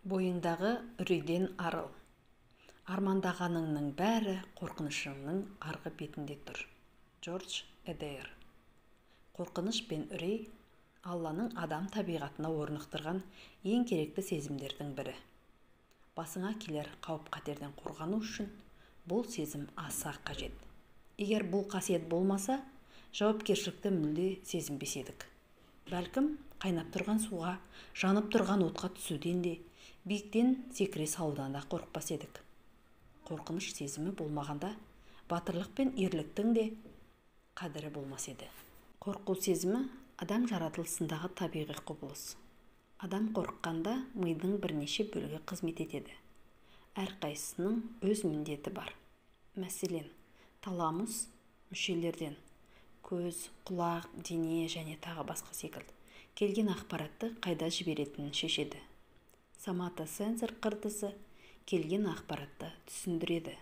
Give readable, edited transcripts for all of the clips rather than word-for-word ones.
Бойыңдағы үрейден арыл. Армандағаныңның бәрі қорқынышыңның арғы бетінде тұр. Джордж Эдейр. Қорқыныш пен үрей Алланың адам табиғатына орнықтырған ең керекті сезімдердің бірі. Басыңа келер қауіп-қатерден қорғану үшін бұл сезім аса қажет. Егер бұл қасиет болмаса, жауапкершілікті мүлде сезінбес едік. Бәлкім, қайнап тұрған суға, жанып тұрған отқа түсуден де, биіктен секіре салудан да қорықпас едік. Қорқыныш сезімі болмағанда, батырлық пен ерліктің де қадірі болмас еді. Қорқу сезімі адам жаратылысындағы табиғи құбылыс. Адам қорыққанда мидың бірнеше бөлігі қызмет етеді. Әрқайсысының өз міндеті бар. Мәселен, таламус мүшелерден көз, құлақ, дене және тағы басқа секілді келген ақпаратты қайда жіберетінін шешеді. Соматосенсор қыртысы келген ақпаратты түсіндіреді.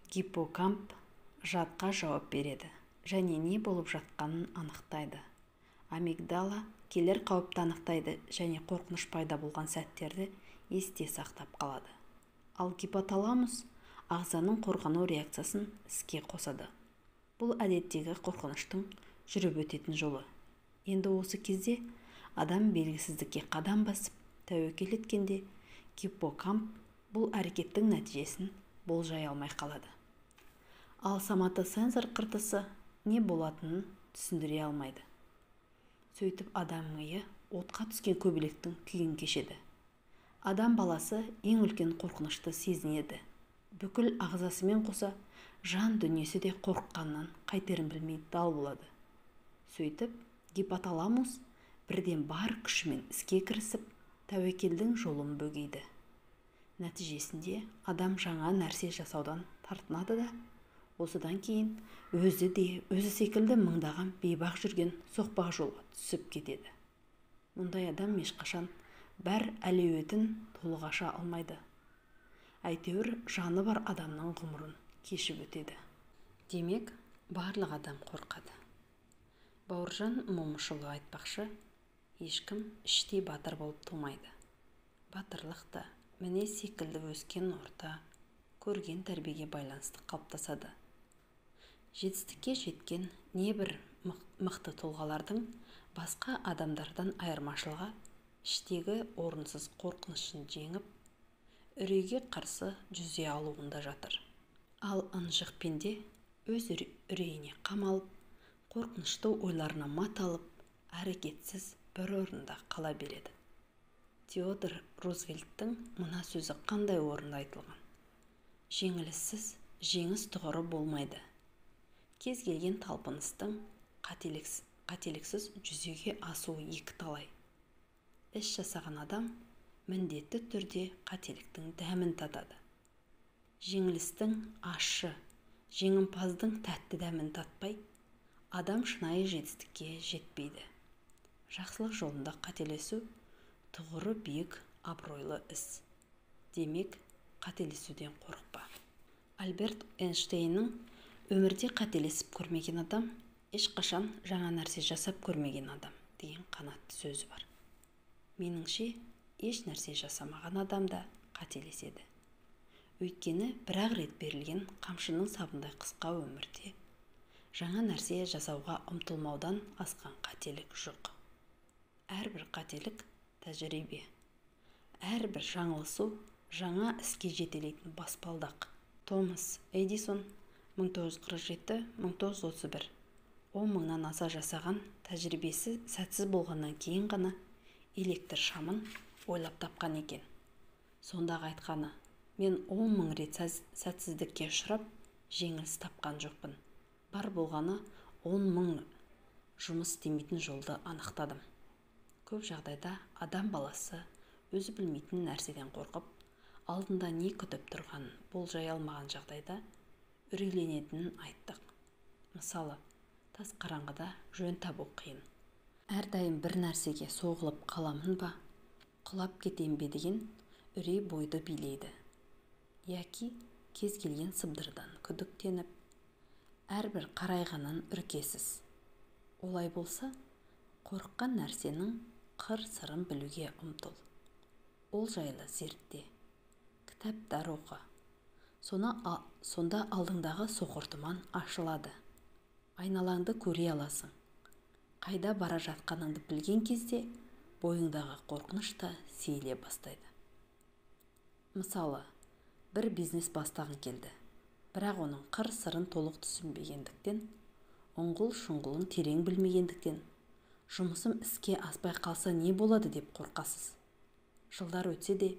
Гиппокамп жадқа жауап береді және не болып жатқанын анықтайды. Амигдала келер қауіпті анықтайды және қорқыныш пайда болған сәттерді есте сақтап қалады. Ал гипоталамус ағзаның қорғану реакциясын іске қосады. Бұл әдеттегі қорқыныштың жүріп өтетін жолы. Енді осы кезде адам белгісіздікке қадам басып, тәуекел еткенде, гиппокамп бұл әрекеттің нәтижесін болжай алмай қалады. Ал соматосенсор қыртысы не болатынын түсіндіре алмайды. Сөйтіп адам миы отқа түскен көбелектің күйін кешеді. Адам баласы ең үлкен қорқынышты сезінеді. Бүкіл ағзасымен қоса жан дүниесі де қорыққаннан қайтерін білмей дал болады. Сөйтіп, гипоталамус бірден бар күшімен іске кірісіп, тәуекелдің жолын бөгейді. Нәтижесінде адам жаңа нәрсе жасаудан тартынады да, осыдан кейін өзі секілді мыңдаған бейбақ жүрген соқпақ жолға түсіп кетеді. Мұндай адам ешқашан бар әлеуетін толық аша алмайды. Әйтеуір жаны бар адамның ғұмырын кешіп өтеді. Демек, барлық адам қорқады. Бауыржан Момышұлы айтпақшы, ешкім іштей батыр болып тумайды. Батырлық та мінез секілді өскен орта, көрген тәрбиеге байланысты қалыптасады. Жетістікке жеткен небір мықты тұлғалардың басқа адамдардан айырмашылығы іштегі орынсыз қорқынышын жеңіп, үрейге қарсы жүзе алуында жатыр. Ал ынжық пенде өз үрейіне қамалып, қорқынышты ойларына мат алып, әрекетсіз бір орында қала береді. Теодор Рузвельттің мына сөзі қандай орында айтылған? Жеңіліссіз жеңіс тұғыры болмайды. Кез келген талпыныстың қателіксіз жүзеге асуы екі талай. Іс жасаған адам міндетті түрде қателіктің дәмін татады. Жеңілістің ащы, жеңімпаздың тәтті дәмін татпай, адам шынайы жетістікке жетпейді. Жақсылық жолында қателесу тұғыры биік абыройлы іс. Демек, қателесуден қорықпа. Альберт Эйнштейннің өмірде қателесіп көрмеген адам, ешқашан жаңа нәрсе жасап көрмеген адам деген қанатты сөзі бар. Меніңше, еш нәрсе жасамаған адам да қателеседі. Өйткені бір-ақ рет берілген қамшының сабындай қысқа өмірде жаңа нәрсе жасауға ұмтылмаудан асқан қателік жоқ. Әрбір қателік тәжірибе. Әрбір жаңылысу жаңа іске жетелейтін баспалдақ. Томас Эдисон 1947-1931 10 мыңнан аса жасаған тәжірибесі сәтсіз болғаннан кейін ғана электр шамын ойлап тапқан екен. Сондағы айтқаны, мен 10 мың рет сәтсіздікке ұшырап, жеңіліс тапқан жоқпын. Бар болғаны 10 мың жұмыс істемейтін жолды анықтадым. Көп жағдайда адам баласы өзі білмейтін нәрседен қорқып, алдында не күтіп тұрғанын болжай алмаған жағдайда үрейленетінін айттық. Мысалы, тас қараңғыда жөн табу қиын. Әрдайым бір нәрсеге соғылып қаламын ба, құлап кетем бе деген үрей бойды билейді. Яки кез келген сыбдырдан күдіктеніп, әрбір қарайғанын үркесіз. Олай болса, қорыққан нәрсенің қыр-сырын білуге ұмтыл. ол жайлы зертте, кітаптар оқы. Сонда алдыңдағы соқыр тұман ашылады. Айналаңды көре аласың. Қайда бара жатқаныңды білген кезде бойыңдағы қорқыныш та сейіле бастайды. Мысалы, бір бизнес бастағың келді, бірақ оның қыр-сырын толық түсінбегендіктен, ұңғыл-шұңғылын терең білмегендіктен, жұмысым іске аспай қалса не болады деп қорқасыз. Жылдар өтсе де,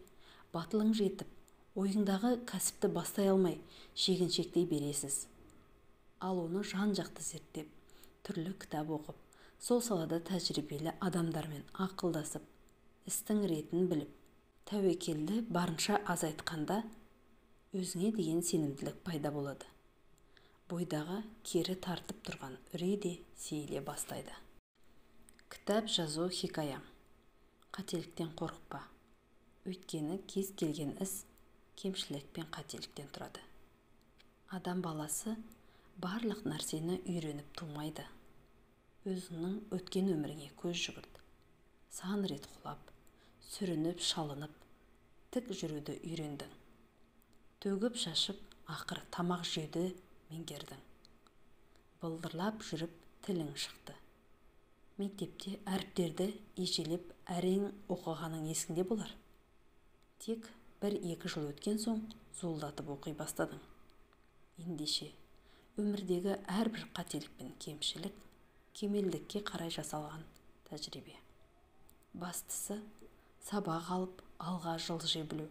батылың жетіп, ойыңдағы кәсіпті бастай алмай, шегіншектей бересіз. Ал оны жан-жақты зерттеп, түрлі кітап оқып, сол салада тәжірибелі адамдармен ақылдасып, істің ретін біліп, тәуекелді барынша азайтқанда, өзіңе деген сенімділік пайда болады. Бойдағы кері тартып тұрған үрей де сейіле бастайды. Кітап жазу хикаям. Қателіктен қорықпа. Өйткені кез келген іс кемшілік пен қателіктен тұрады. Адам баласы барлық нәрсені үйреніп тумайды. Өзіңнің өткен өміріңе көз жүгірт. Сан рет құлап, сүрініп, шалынып, тік жүруді үйрендің. Төгіп шашып, ақыры тамақ жеуді меңгердің. Былдырлап жүріп, тілің шықты. Мектепте әріптерді ежелеп әрең оқығаның есіңде болар. Тек 1-2 жыл өткен соң зуылдатып оқи бастадың. Ендеше, өмірдегі әрбір қателік пен кемшілік кемелдікке қарай жасалған тәжірибе. Бастысы, сабақ алып, алға жылжи білу.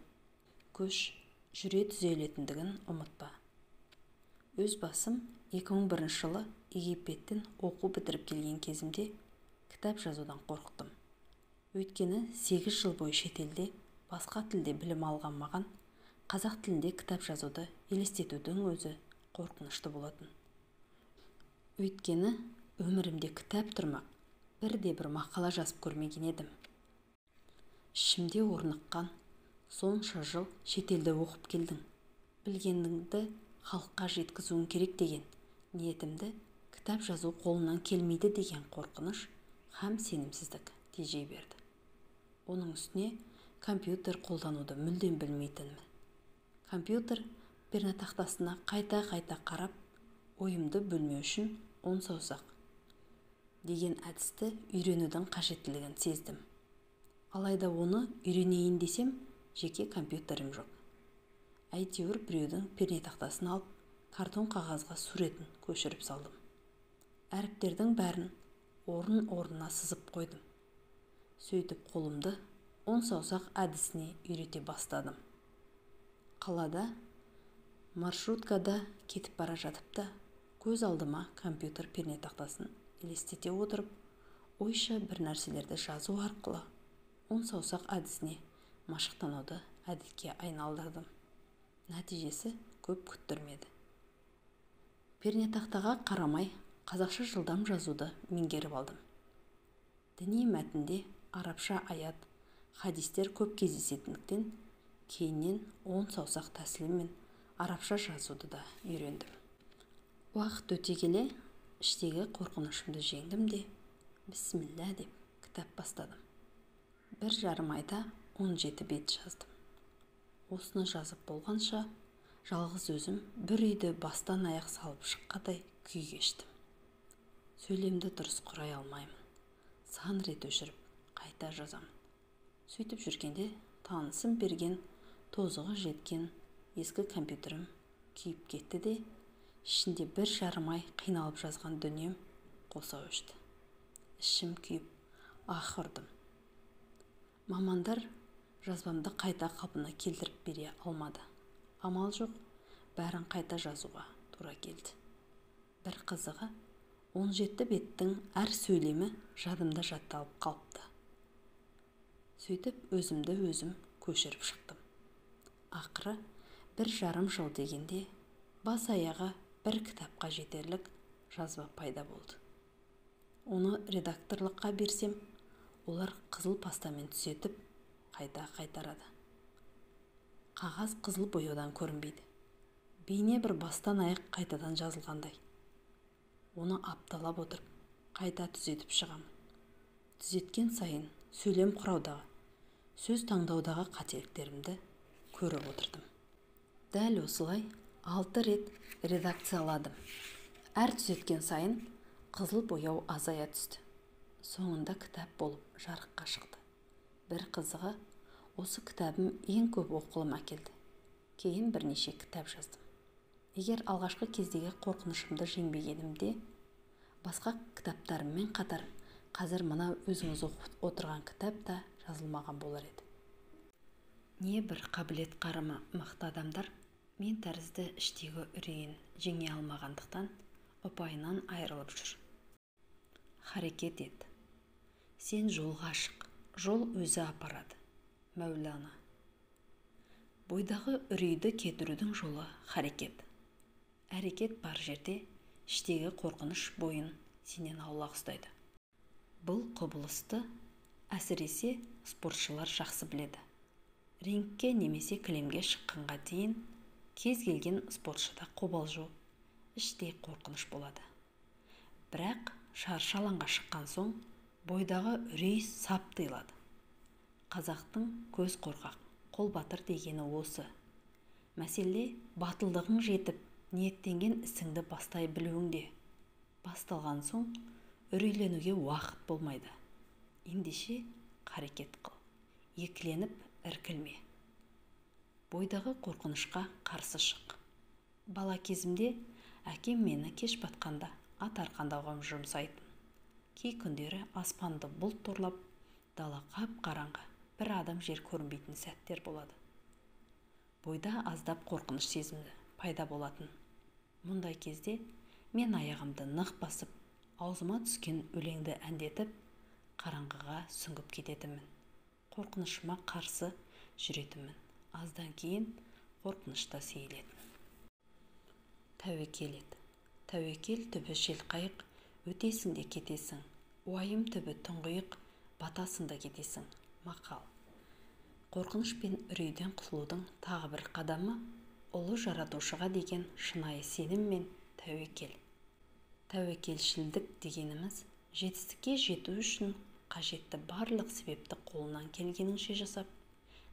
Көш жүре түзелетіндігін ұмытпа. Өз басым 2001 жылы Египеттен оқу бітіріп келген кезімде кітап жазудан қорықтым. Өйткені 8 жыл бойы шетелде басқа тілде білім алған маған қазақ тілінде кітап жазуды елестетудің өзі қорқынышты болатын. Өйткені өмірімде кітап тұрмақ, бірде-бір мақала жазып көрмеген едім. Ішімде орныққан, сонша жыл шетелде оқып келдің. Білгеніңді халыққа жеткізуің керек деген ниетімді кітап жазу қолынан келмейді деген қорқыныш һәм сенімсіздік тежей берді. Оның үстіне компьютер қолдануды мүлдем білмейтінмін. Компьютер пернетақтасына қайта-қайта қарап, ойымды бөлмеу үшін 10 саусақ деген әдісті үйренудің қажеттілігін сездім. Алайда оны үйренейін десем, жеке компьютерім жоқ. Әйтеуір біреудің пернетақтасын алып, картон қағазға суретін көшіріп салдым. Әріптердің бәрін орын-орнына сызып қойдым. Сөйтіп қолымды 10 саусақ әдісіне үйрете бастадым. Қалада, маршруткада кетіп бара жатып та, көз алдыма компьютер пернетақтасын елестете отырып, ойша бір нәрселерді жазу арқылы 10 саусақ әдісіне машықтануды әдетке айналдырдым. Нәтижесі көп күттірмеді. Пернетақтаға қарамай, қазақша жылдам жазуды меңгеріп алдым. Діни мәтінде арабша аят, хадистер көп кездесетіндіктен, кейіннен 10 саусақ тәсілімен арабша жазуды да үйрендім. Уақыт өте келе, іштегі қорқынышымды жеңдім де, бісміллә деп кітап бастадым. 1,5 айда 17 бет жаздым. Осыны жазып болғанша, жалғыз өзім бір үйді бастан аяқ салып шыққадай күй кештім. Сөйлемді дұрыс құрай алмаймын. Сан рет өшіріп, қайта жазамын. Сөйтіп жүргенде танысым берген, тозығы жеткен ескі компьютерім күйіп кетті де, ішінде 1,5 ай қиналып жазған дүнием қоса өшті. Ішім күйіп, аһ ұрдым. Мамандар жазбамды қайта қалпына келтіріп бере алмады. Амал жоқ, бәрін қайта жазуға тура келді. Бір қызығы, 17 беттің әр сөйлемі жадымда жатталып қалыпты. Сөйтіп өзімді өзім көшіріп шықтым. Ақыры 1,5 жыл дегенде бас аяғы бір кітапқа жетерлік жазба пайда болды. Оны редакторлыққа берсем, олар қызыл пастамен түзетіп, қайта қайтарады. Қағаз қызыл бояудан көрінбейді. Бейне бір бастан аяқ қайтадан жазылғандай. Оны апталап отырып, қайта түзетіп шығамын. Түзеткен сайын сөйлем құраудағы, сөз таңдаудағы қателіктерімді көріп отырдым. Дәл осылай 6 рет редакцияладым. Әр түзеткен сайын қызыл бояу азая түсті. Соңында кітап болып жарыққа шықты. Бір қызығы, осы кітабым ең көп оқылым әкелді. Кейін бірнеше кітап жаздым. Егер алғашқы кездегі қорқынышымды жеңбегенімде, басқа кітаптарыммен қатар қазір мына өзіңіз оқып отырған кітап та жазылмаған болар еді. Не бір қабілет қарымы мықты адамдар мен тәрізді іштегі үрейін жеңе алмағандықтан ұпайынан айырылып жүр. Харекет ет. Сен жолға шық, жол өзі апарады. Мәулана. Бойдағы үрейді кетірудің жолы харекет. Әрекет бар жерде іштегі қорқыныш бойын сенен аулақ ұстайды. Бұл құбылысты әсіресе спортшылар жақсы біледі. Рингке немесе кілемге шыққанға дейін кез келген спортшыда қобалжу, іштей қорқыныш болады. Бірақ шаршы алаңға шыққан соң бойдағы үрей сап тыйылады. Қазақтың көз қорқақ, қол батыр дегені осы. Мәселе батылдығың жетіп, ниеттенген ісіңді бастай білуіңде. Басталған соң үрейленуге уақыт болмайды. Ендеше қарекет қыл. Екіленіп іркілме. Бойдағы қорқынышқа қарсы шық. Бала кезімде әкем мені кеш батқанда ат арқандауға жұмсайтын. Кей күндері аспанды бұлт торлап, дала қап-қараңғы, бір адам жер көрінбейтін сәттер болады. Бойда аздап қорқыныш сезімі пайда болатын. Мұндай кезде мен аяғымды нық басып, аузыма түскен өлеңді әндетіп, қараңғыға сүңгіп кететімін. Қорқынышыма қарсы жүретімін. Аздан кейін қорқынышта сейілетін. Тәуекел ет. Тәуекел түбі желқайық, өтесің де кетесің. Уайым түбі тұңғиық, батасың да кетесің. Мақал. Қорқыныш пен үрейден құтылудың тағы бір қадамы ұлы жаратушыға деген шынайы сенім мен тәуекел. Тәуекелшілдік дегеніміз жетістікке жету үшін қажетті барлық себепті қолынан келгенінше жасап,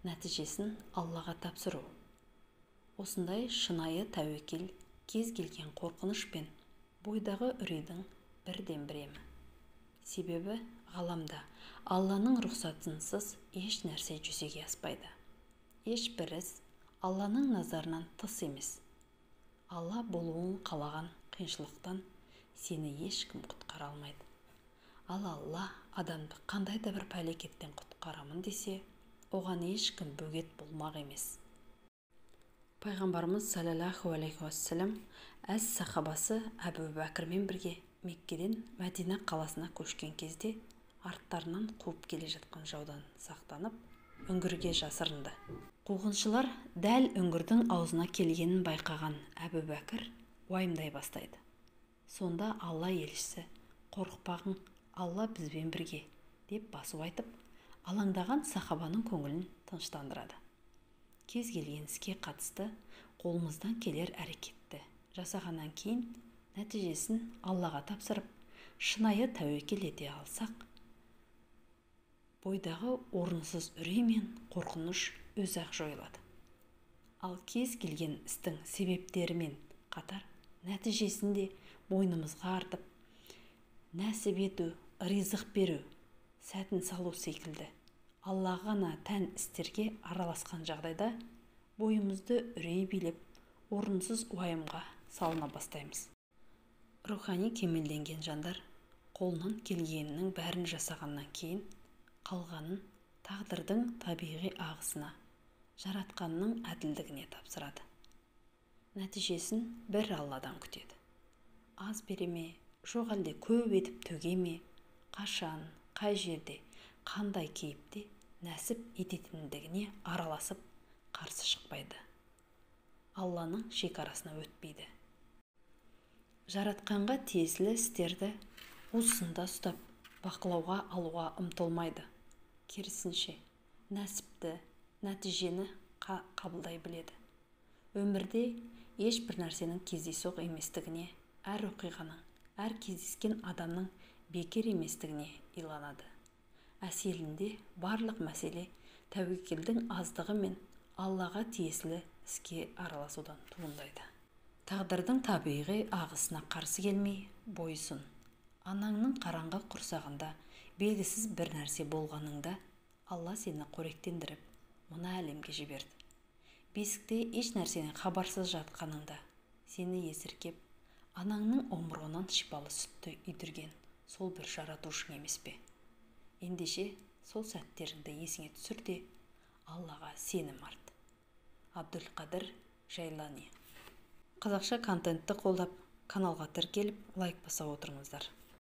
нәтижесін Аллаға тапсыру. Осындай шынайы тәуекел кез келген қорқыныш пен бойдағы үрейдің бірден біремі. Себебі ғаламда Алланың рұқсатынсыз еш нәрсе жүзеге аспайды. Ешбір іс Алланың назарынан тыс емес. Алла болуын қалаған қиыншылықтан сені ешкім құтқара алмайды. Ал Алла адамды қандай да бір пәлекеттен құтқарамын десе, оған ешкім бөгет болмақ емес. Пайғамбарымыз саллаллаху алейхи уассалам әз-сахабасы Әбу Бәкірмен бірге Меккеден Мәдина қаласына көшкен кезде арттарынан қуып келе жатқан жаудан сақтанып, үңгірге жасырынды. Қуғыншылар дәл үңгірдің аузына келгенін байқаған Әбу Бәкір уайымдай бастайды. Сонда Алла елшісі, қорықпағың, Алла бізбен бірге, деп басу айтып, алаңдаған сахабаның көңілін тыныштандырады. Кез келген іске қатысты қолымыздан келер әрекетті жасағаннан кейін нәтижесін Аллаға тапсырып, шынайы тәуекел ете алсақ, бойдағы орынсыз үрей мен қорқыныш өзі-ақ жойылады. Ал кез келген істің себептерімен қатар нәтижесінде мойнымызға артып, нәсіп ету, ризық беру, сәтін салу секілді Аллаға ғана тән істерге араласқан жағдайда бойымызды үрей билеп, орынсыз уайымға салына бастаймыз. Рухани кемелденген жандар қолынан келгенінің бәрін жасағаннан кейін қалғанын тағдырдың табиғи ағысына, жаратқанның әділдігіне тапсырады. Нәтижесін бір Алладан күтеді. Аз бере ме, жоқ әлде көп етіп төге ме, қашан, қай жерде, қандай кейіпте нәсіп ететіндігіне араласып қарсы шықпайды. Алланың шекарасына өтпейді. Жаратқанға тиесілі істерді уысында ұстап, бақылауға алуға ұмтылмайды. Керісінше, нәсіпті, нәтижені қабылдай біледі. Өмірде ешбір нәрсенің кездейсоқ еместігіне, әр оқиғаның, әр кездескен адамның бекер еместігіне иланады. Әселінде барлық мәселе тәуекелдің аздығы мен Аллаға тиесілі іске араласудан туындайды. Тағдырдың табиғи ағысына қарсы келмей бойсын. Анаңның қараңғы құрсағында белгісіз бір нәрсе болғаныңда Алла сені қоректендіріп, мына әлемге жіберді. Бесікте еш нәрсені хабарсыз жатқаныңда сені есіркеп, анаңның омырауынан шипалы сүтті үйдірген сол бір жаратушың емес пе? Ендеше сол сәттеріңді есіңе түсір де Аллаға сенім арт. Абдулқадыр Жайлани. Қазақша контентті қолдап, каналға тіркеліп, лайк басып отырыңыздар.